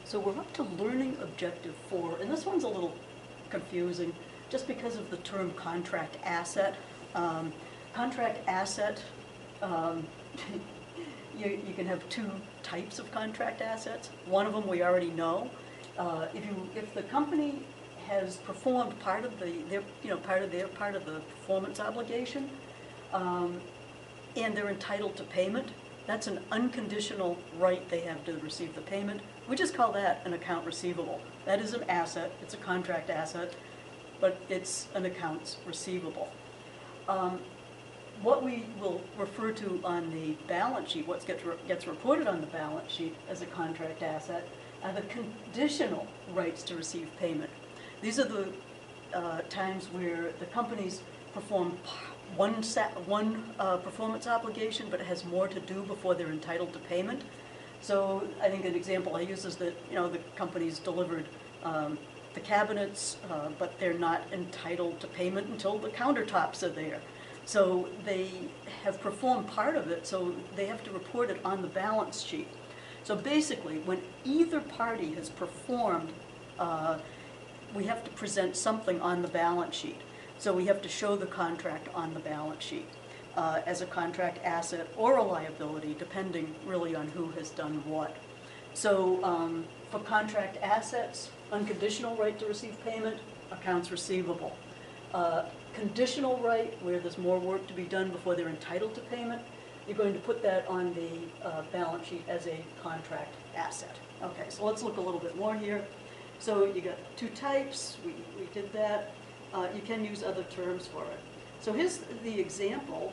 So we're up to learning objective 4, and this one's a little confusing just because of the term contract asset. Contract asset, you can have two types of contract assets. One of them we already know. If the company has performed part of their performance obligation, and they're entitled to payment, that's an unconditional right they have to receive the payment. We just call that an account receivable. That is an asset, it's a contract asset, but it's an accounts receivable. What we will refer to on the balance sheet, what gets reported on the balance sheet as a contract asset, are the conditional rights to receive payment. These are the times where the companies perform one performance obligation, but it has more to do before they're entitled to payment. So I think an example I use is that the company's delivered the cabinets, but they're not entitled to payment until the countertops are there. So they have performed part of it, so they have to report it on the balance sheet. So basically, when either party has performed, we have to present something on the balance sheet. So we have to show the contract on the balance sheet as a contract asset or a liability, depending really on who has done what. So for contract assets, unconditional right to receive payment, accounts receivable. Conditional right, where there's more work to be done before they're entitled to payment, you're going to put that on the balance sheet as a contract asset. Okay, so let's look a little bit more here. So you got two types, we did that. You can use other terms for it. So here's the example.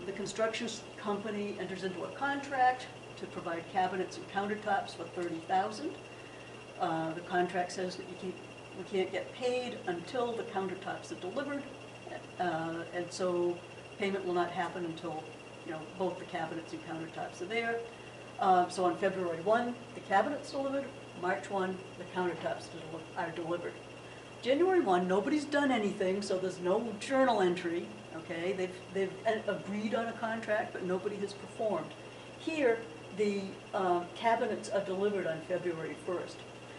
The construction company enters into a contract to provide cabinets and countertops for $30,000. The contract says that we can't get paid until the countertops are delivered, and so payment will not happen until both the cabinets and countertops are there. So on February 1, the cabinets delivered. March 1, the countertops are delivered. January 1, nobody's done anything, so there's no journal entry. Okay, they've agreed on a contract, but nobody has performed. Here, the cabinets are delivered on February 1st.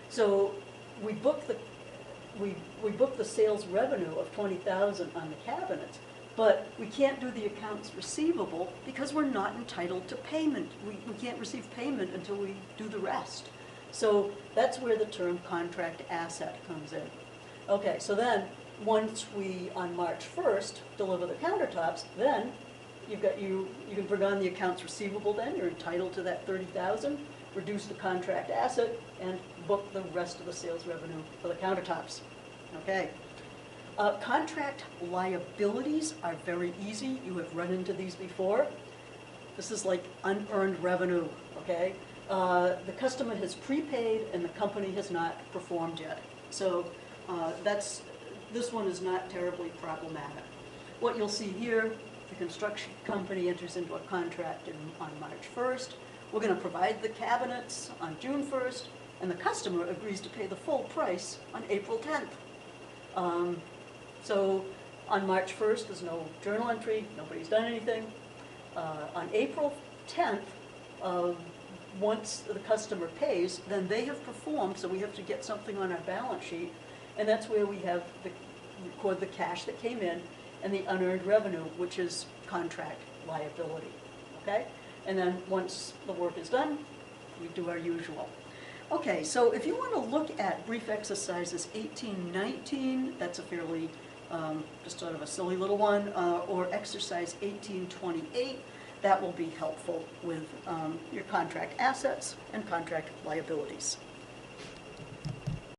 So we book the sales revenue of $20,000 on the cabinets, but we can't do the accounts receivable because we're not entitled to payment. We can't receive payment until we do the rest. So that's where the term contract asset comes in. Okay, so then once we, on March 1st, deliver the countertops, then you can bring on the accounts receivable then, you're entitled to that $30,000, reduce the contract asset, and book the rest of the sales revenue for the countertops. Okay. Contract liabilities are very easy. You have run into these before. This is like unearned revenue, okay? The customer has prepaid and the company has not performed yet. So this one is not terribly problematic. What you'll see here, the construction company enters into a contract on March 1st. We're going to provide the cabinets on June 1st, and the customer agrees to pay the full price on April 10th. So on March 1st, there's no journal entry, nobody's done anything. On April 10th, once the customer pays, then they have performed, so we have to get something on our balance sheet, and that's where we have record the cash that came in and the unearned revenue, which is contract liability, okay? And then once the work is done, we do our usual. Okay, so if you want to look at brief exercises 1819, that's a fairly, just sort of a silly little one, or exercise 1828, that will be helpful with your contract assets and contract liabilities.